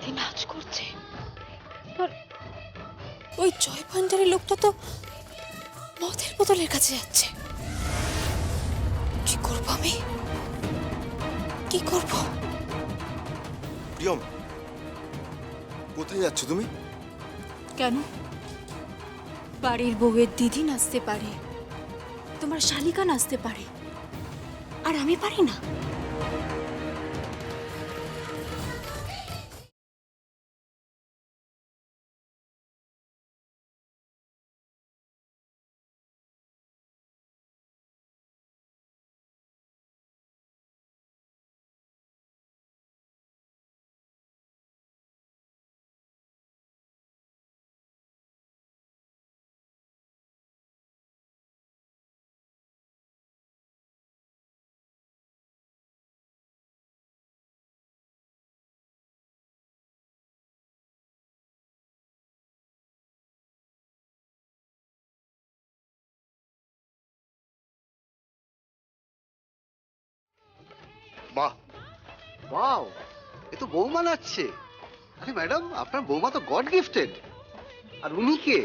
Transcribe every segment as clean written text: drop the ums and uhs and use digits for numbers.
দিদি নাচ করছে, আর ওই জয় ভান্ডারের লোকটা তো মদের বোতলের কাছে যাচ্ছে। কি করবো আমি, কি করবো? প্রিয়ম, কোথায় যাচ্ছ তুমি? কেন? বাড়ির বউয়ের দিদি নাচতে পারে, তোমার শালিকা নাচতে পারে, আর আমি পারি না? বাহ, ওয়াও, এ তো বৌমা নাচছে। আরে ম্যাডাম, আপনার বৌমা তো গড গিফটেড। আর উনি কে?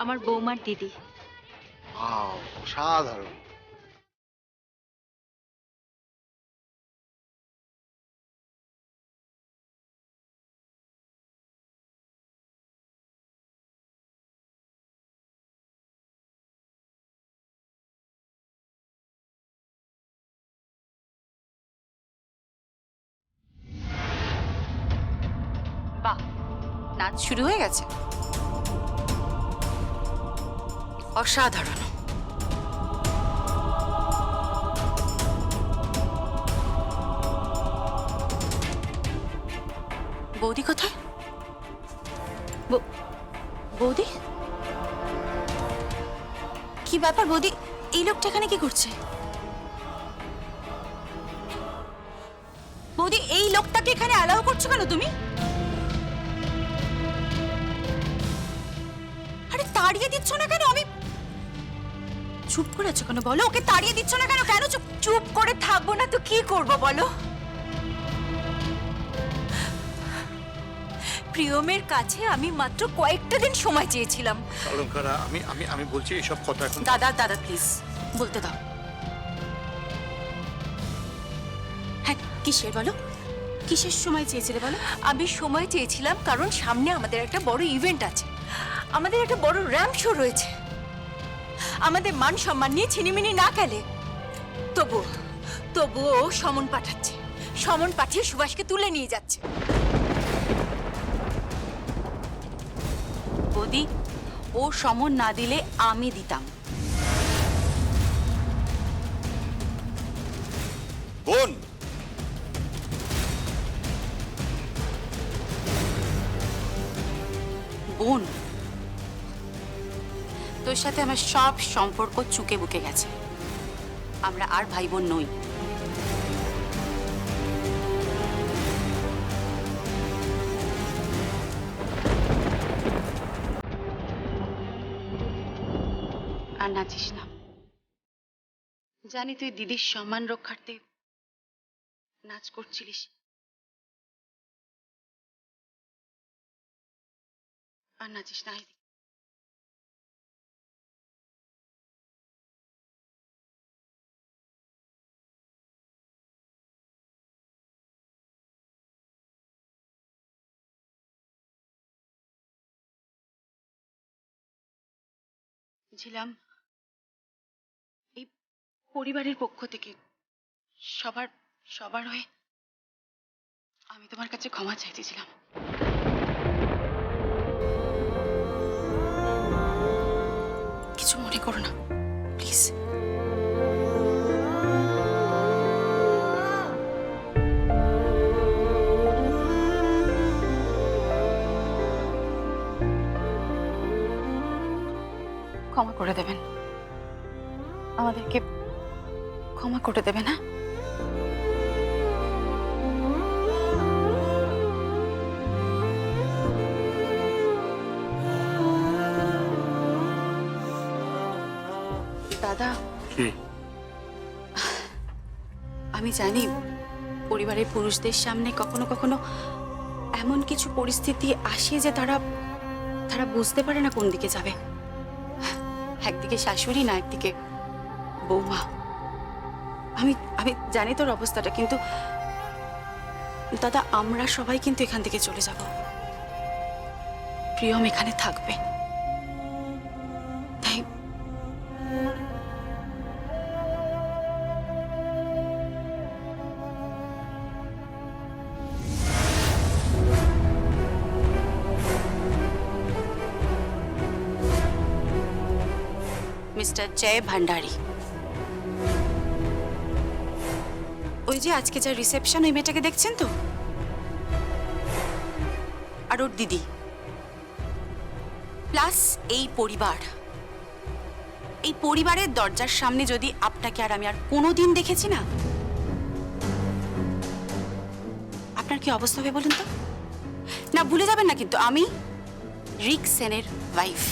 আমার বৌমার দিদি। ওয়াও, অসাধারণ। বাহ, নাচ শুরু হয়ে গেছে। অসাধারণ। বৌদি কোথায়? বৌদি, কি ব্যাপার বৌদি? এই লোকটা এখানে কি করছে? বৌদি, এই লোকটাকে এখানে অ্যালাউ করছো কেন তুমি? আরে তাড়িয়ে দিচ্ছ না কেন? আমি চুপ করে আছো কেন বলো? ওকে তাড়িয়ে দিচ্ছ না কেন? কেন চুপ চুপ করে থাকবো না তো কি করবো বলো? প্রিয়মের কাছে আমি মাত্র কয়েকটা দিন সময় চেয়েছিলাম। অলঙ্কারা, আমি আমি আমি বলছি এসব কথা এখন। দাদা দাদা প্লিজ বলতে দাও। হ্যাঁ, কিসের বলো? কিসের সময় চেয়েছিলে বলো? আমি সময় চেয়েছিলাম কারণ সামনে আমাদের একটা বড় ইভেন্ট আছে, আমাদের একটা বড় র্যাম্প শো রয়েছে। আমাদের মান সম্মান নিয়ে ছিনিমিনি না গেলে তবুও সমন পাঠাচ্ছে, সমন পাঠিয়ে সুভাষকে তুলে নিয়ে যাচ্ছে। বৌদি, ও সমন না দিলে আমি দিতাম। বোন, বোন, তোর সাথে আমার সব সম্পর্ক চুকে বুকে গেছে। আমরা আর ভাই বোন নই। আর নাচিস না। জানি তুই দিদির সম্মান রক্ষার্থে নাচ করছিলিস। আর নাচিস না। ছিলাম এই পরিবারের পক্ষ থেকে সবার সবার হয়ে আমি তোমার কাছে ক্ষমা চাইতেছিলাম। কিছু মনে করো না প্লিজ। ক্ষমা করে দেবেন, আমাদেরকে ক্ষমা করে দেবেন। হ্যাঁ, দাদা, আমি জানি পরিবারের পুরুষদের সামনে কখনো কখনো এমন কিছু পরিস্থিতি আসে যে তারা তারা বুঝতে পারে না কোন দিকে যাবে। একদিকে শাশুড়ি না একদিকে বৌমা। আমি আমি জানি তোর অবস্থাটা, কিন্তু দাদা আমরা সবাই কিন্তু এখান থেকে চলে যাব। প্রিয়ম এখানে থাকবে, তাই মিস্টার জয় ভান্ডারী, ওই যে আজকে যা রিসেপশন, ওই মেয়েটাকে দেখছেন তো, আর ওর দিদি প্লাস এই পরিবার, এই পরিবারের দরজার সামনে যদি আপনাকে আর আমি আর কোনোদিন দেখেছি না, আপনার কি অবস্থা হবে বলুন তো? না ভুলে যাবেন না কিন্তু আমি রিক সেনের ওয়াইফ।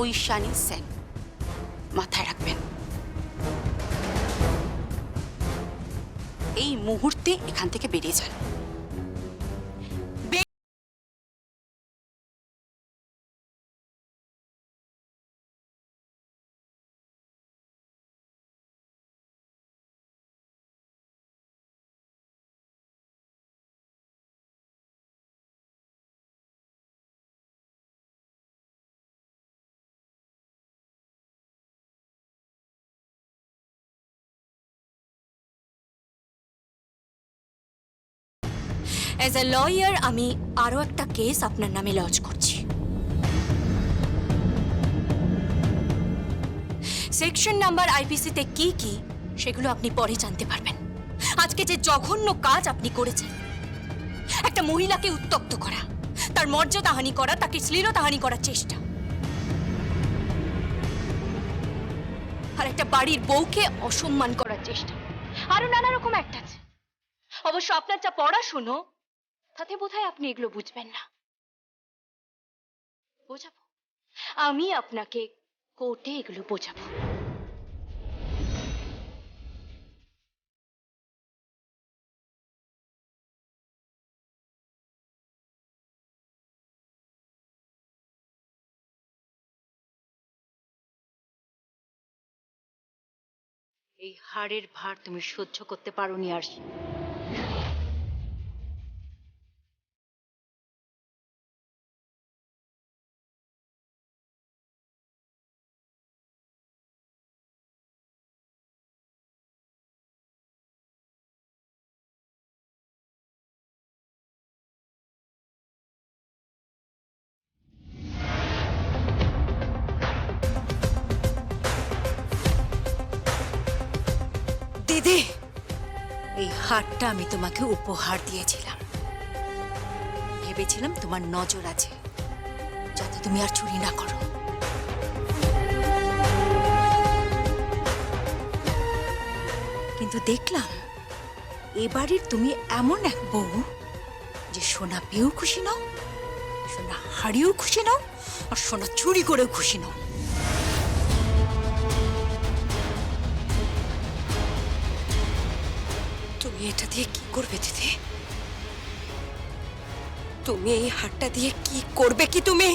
ঐশানী সেন, মাথায় রাখবেন। এই মুহূর্তে এখান থেকে বেরিয়ে যান। অ্যাজ এ লয়ার আমি আরো একটা কেস আপনার নামে লজ করছি। সেকশন নাম্বার আইপিসিতে কি কি সেগুলো আপনি পরে জানতে পারবেন। আজকে যে জঘন্য কাজ আপনি করেছেন, একটা মহিলাকে উত্ত্যক্ত করা, তার মর্যাদাহানি করা, তাকে শ্লীলতাহানি করার চেষ্টা, আর একটা বাড়ির বউকে অসম্মান করার চেষ্টা, আরো নানা রকম একটা আছে। অবশ্য আপনার যা পড়াশুনো তাতে বোধহয় আপনি এগুলো বুঝবেন না। বোঝাবো, আমি আপনাকে কোর্টে এগুলো বোঝাবো। এই হাড়ের ভার তুমি সহ্য করতে পারোনি আর দিদি, এই হারটা আমি তোমাকে উপহার দিয়েছিলাম। ভেবেছিলাম তোমার নজর আছে, যাতে তুমি আর চুরি না করো। কিন্তু দেখলাম এবারের তুমি এমন এক বউ যে সোনা পেয়েও খুশি নাও, সোনা হারিয়েও খুশি নাও, আর সোনা চুরি করেও খুশি নাও। তুমি এটা দিয়ে কি করবে দিদি? তুমি এই হারটা দিয়ে কি করবে কি তুমি?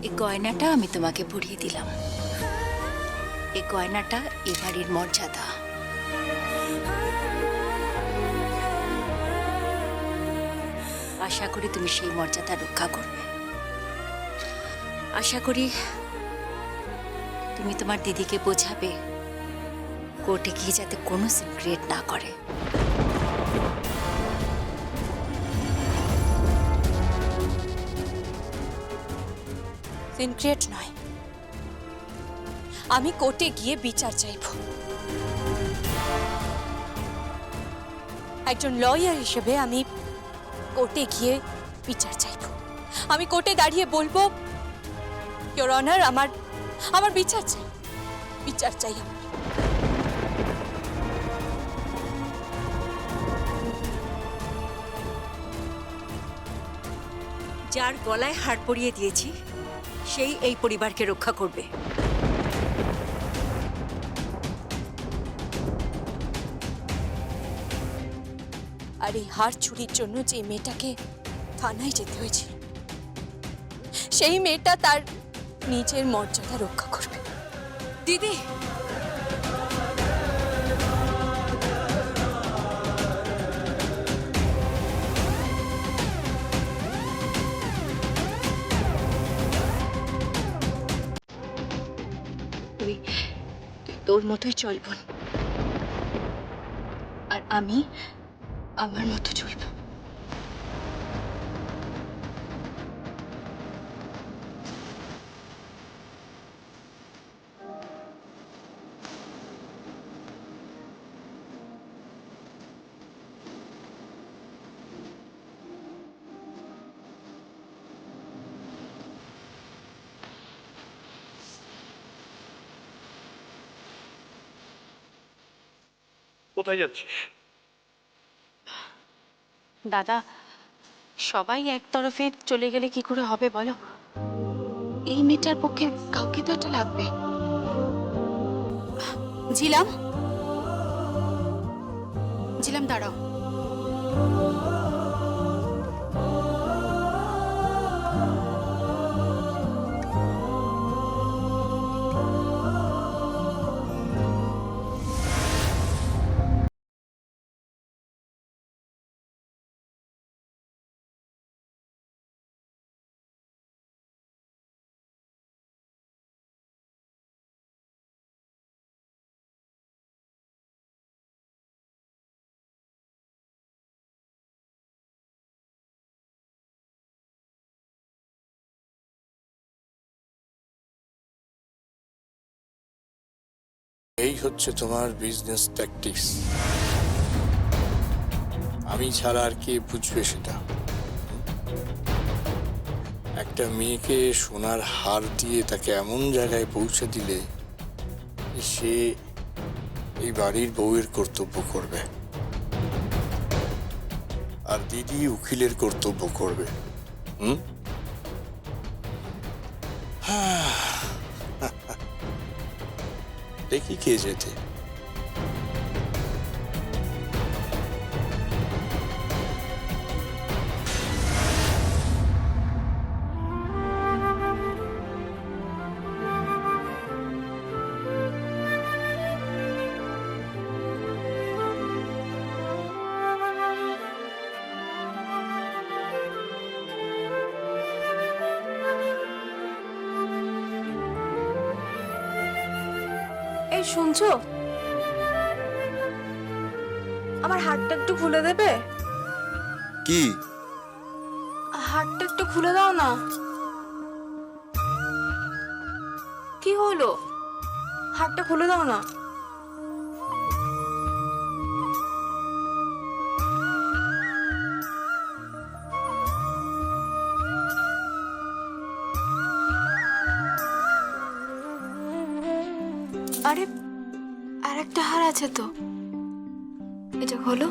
এই গয়নাটা আমি তোমাকে পরিয়ে দিলাম। এই গয়নাটা এ বাড়ির মর্যাদা। আশা করি তুমি সেই মর্যাদা রক্ষা করবে। আশা করি তুমি তোমার দিদিকে বোঝাবে কোর্টে গিয়ে যাতে কোনো সিন ক্রিয়েট না করে। সিন ক্রিয়েট নয়, আমি কোর্টে গিয়ে বিচার চাইব। একজন লয়ার হিসেবে আমি কোর্টে গিয়ে বিচার চাইব। আমি কোর্টে দাঁড়িয়ে বলবো, ইওর অনার, আমার বিচার চাই, বিচার চাই আমার। যার গলায় হাড় পরিয়ে দিয়েছি সেই এই পরিবারকে রক্ষা করবে। আর এই হার চুরির জন্য যে মেয়েটাকে থানায় যেতে হয়েছিল, সেই মেয়েটা তার নিজের মর্যাদা রক্ষা করবে। দিদি, তুই তোর মতোই চলব, আর আমি আমার মতো চলব। কোথায় যাচ্ছিস? দাদা, সবাই এক তরফে চলে গেলে কি করে হবে বলো? এই মেয়েটার পক্ষে কাউকে তো একটা লাগবে। ঝিলাম, ঝিলাম দাঁড়াও। এই হচ্ছে তোমার বিজনেস ট্যাকটিক্স। আমি ছাড়া আর কে বুঝবে সেটা? একটা মেয়েকে সোনার হার দিয়ে তাকে এমন জায়গায় পৌঁছে দিলে সে এই বাড়ির বউয়ের কর্তব্য করবে, আর দিদি উকিলের কর্তব্য করবে। দেখি কে যেতে। এই শুনছো, আমার হাতটা একটু খুলে দেবে? কি? হাতটা একটু খুলে দাও না। কি হলো? হাতটা খুলে দাও না। আরে, আর একটা হার আছে তো, এটা হলো।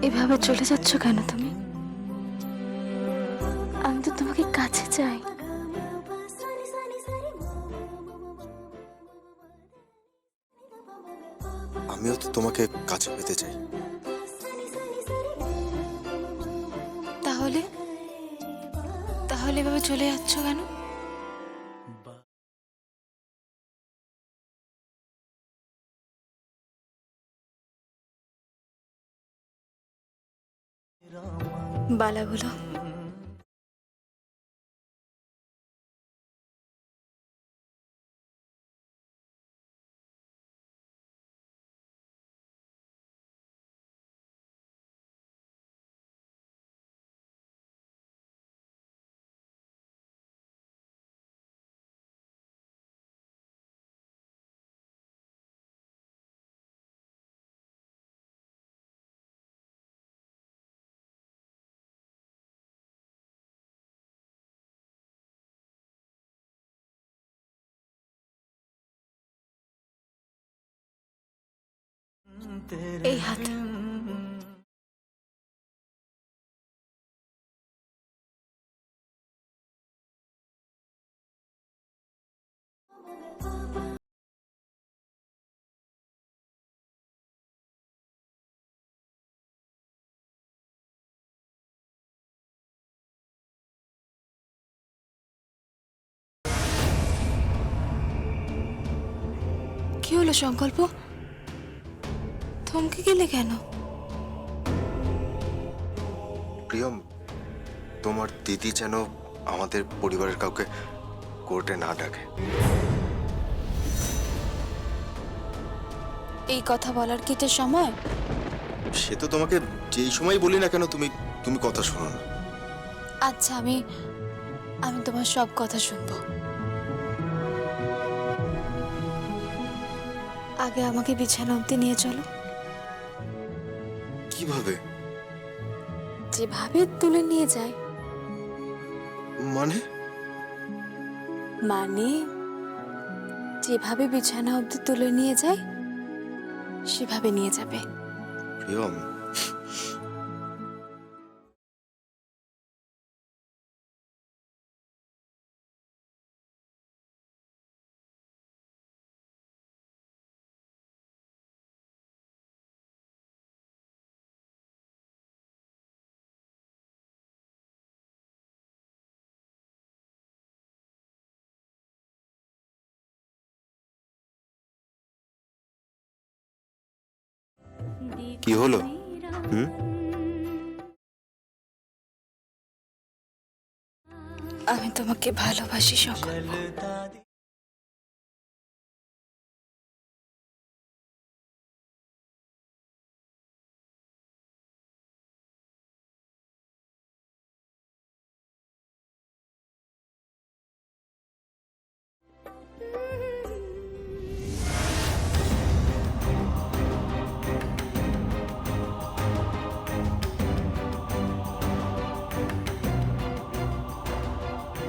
এভাবে চলে যাচ্ছ কেন তুমি? আমি তো তোমাকে কাছে চাই। হয়তো তোমাকে কাছে পেতে চাই। তাহলে তাহলে এভাবে চলে যাচ্ছ কেন? বালাগুলো এই হাতে। কি হলো সংকল্প? থমকে গেলে কেন? প্রিয়ম, তোমার দিদি যেন আমাদের পরিবারের কাউকে কোর্টে না ডাকে। এই কথা বলার কি তো সময়? সে তো তোমাকে যেই সময় বলি না কেন তুমি তুমি কথা শোনো না। আচ্ছা, আমি তোমার সব কথা শুনবো। আগে আমাকে বিছানা অবধি নিয়ে চলো। কিভাবে? যেভাবে তুলে নিয়ে যায়। মানে? মানে যেভাবে বিছানা অবধি তুলে নিয়ে যায় সেভাবে নিয়ে যাবে। প্রিয়ম, কি হলো? আমি তোমাকে ভালোবাসি সংকল্প।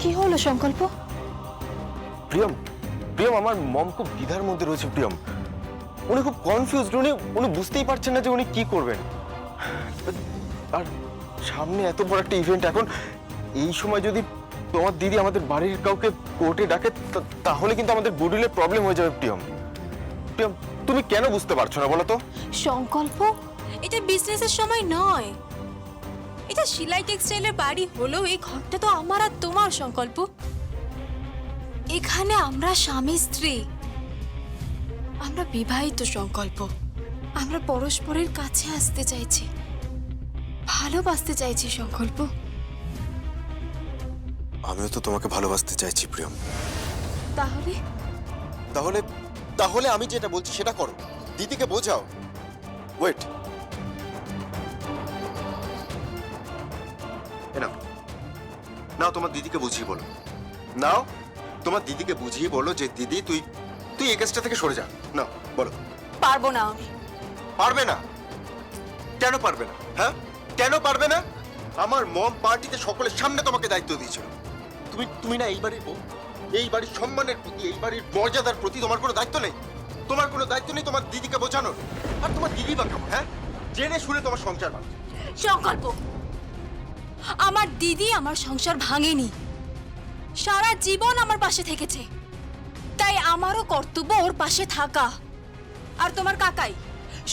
কি হলো সংকল্প? প্রিয়ম, প্রিয়ম, আমার মম খুব দ্বিধার মধ্যে রয়েছে। প্রিয়ম, উনি খুব কনফিউজড। উনি বুঝতেই পারছেন না যে উনি কি করবেন। আর সামনে এত বড় একটা ইভেন্ট, এখন এই সময় যদি তোমার দিদি আমাদের বাড়ির কাউকে কোর্টে ডাকে তাহলে কিন্তু আমাদের গুডউইলের প্রবলেম হয়ে যাবে। প্রিয়ম, প্রিয়ম, তুমি কেন বুঝতে পারছো না বলো তো? সংকল্প, এটা বিজনেসের সময় নয়। এটা শিলাই টেক্সটাইলের বাড়ি হলেও এই ঘরটা তো আমার আর তোমার সংকল্প। এখানে আমরা স্বামী স্ত্রী, আমরা বিবাহিত সংকল্প। আমরা পরস্পরের কাছে আসতে চাইছি, ভালোবাসতে চাইছি সংকল্প। আমিও তো তোমাকে ভালোবাসতে চাইছি প্রিয়ম। তাহলে তাহলে তাহলে আমি যেটা বলছি সেটা করো, দিদিকে বোঝাও। ওয়েট, নাও তোমার দিদিকে বুঝিয়ে বলো। নাও তোমার দিদিকে বুঝিয়ে বলো যে দিদি তুই এই কেসটা থেকে সরে যা। নাও বলো। পারবো না আমি। পারবে না? কেন পারবে না? হ্যাঁ, কেন পারবে না? আমার মম পার্টিতে সকলের সামনে তোমাকে দায়িত্ব দিয়েছিল। তুমি না এই বাড়ির বউ, এই বাড়ির সম্মানের প্রতি, এই বাড়ির মর্যাদার প্রতি তোমার কোনো দায়িত্ব নেই। তোমার কোনো দায়িত্ব নেই তোমার দিদিকে বোঝানোর। আর তোমার দিদি বা কেমন? হ্যাঁ, জেনে শুনে তোমার সংসার ভাঙছে। সংকল্প, আমার দিদি আমার সংসার ভাঙেনি, সারা জীবন আমার পাশে থেকেছে। তাই আমারও কর্তব্য ওর পাশে থাকা। আর তোমার কাকাই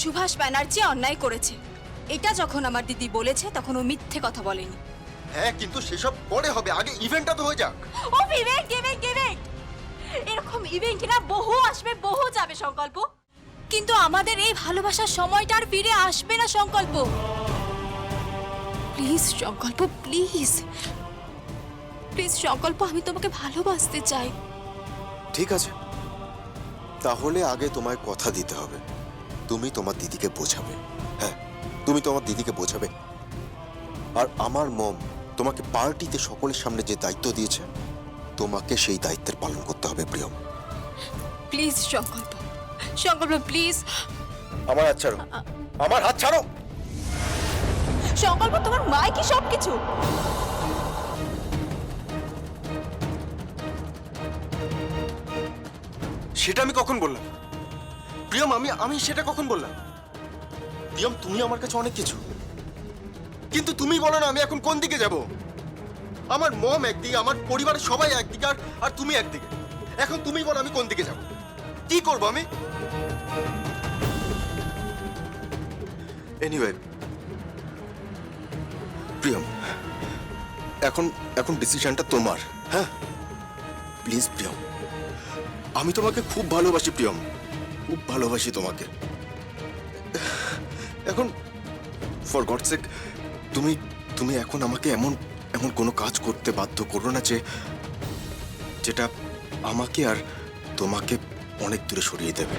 সুভাষ ব্যানার্জি অন্যায় করেছে, এটা যখন আমার দিদি বলেছে তখন ও মিথ্যে কথা বলেনি। হ্যাঁ, কিন্তু সেসব পরে হবে, আগে ইভেন্টটা তো হয়ে যাক। ও ইভেন্ট ইভেন্ট ইভেন্ট, এরকম ইভেন্ট না বহু আসবে বহু যাবে সংকল্প, কিন্তু আমাদের এই ভালোবাসার সময়টা আর ফিরে আসবে না সংকল্প। প্লিজ সংকল্প, প্লিজ প্লিজ সংকল্প, আমি তোমাকে ভালোবাসতে চাই। ঠিক আছে, তাহলে আগে তোমায় কথা দিতে হবে, তুমি তোমার দিদিকে বোঝাবে। হ্যাঁ, তুমি তোমার দিদিকে বোঝাবে। আর আমার মম তোমাকে পার্টিতে সকলের সামনে যে দায়িত্ব দিয়েছে, তোমাকে সেই দায়িত্বের পালন করতে হবে প্রিয়ম। প্লিজ সংকল্প, সংকল্প প্লিজ। আমার হাত ছাড়ো, আমার হাত ছাড়ো। সংকল্প, তোমার মাই কি সবকিছু? সেটা আমি কখন বললাম প্রিয়ম? আমি সেটা কখন বললাম? প্রিয়ম, তুমি আমার কাছে অনেক কিছু, কিন্তু তুমি বলো না আমি এখন কোন দিকে যাব? আমার মম একদিকে, আমার পরিবারের সবাই একদিকে, আর তুমি একদিকে। এখন তুমি বলো আমি কোন দিকে যাব, কি করব আমি? এনিওয়ে প্রিয়ম, এখন ডিসিশনটা তোমার। হ্যাঁ, প্লিজ প্রিয়ম, আমি তোমাকে খুব ভালোবাসি প্রিয়ম, খুব ভালোবাসি তোমাকে। এখন ফর গডস সেক তুমি এখন আমাকে এমন কোনো কাজ করতে বাধ্য করো না যেটা আমাকে আর তোমাকে অনেক দূরে সরিয়ে দেবে।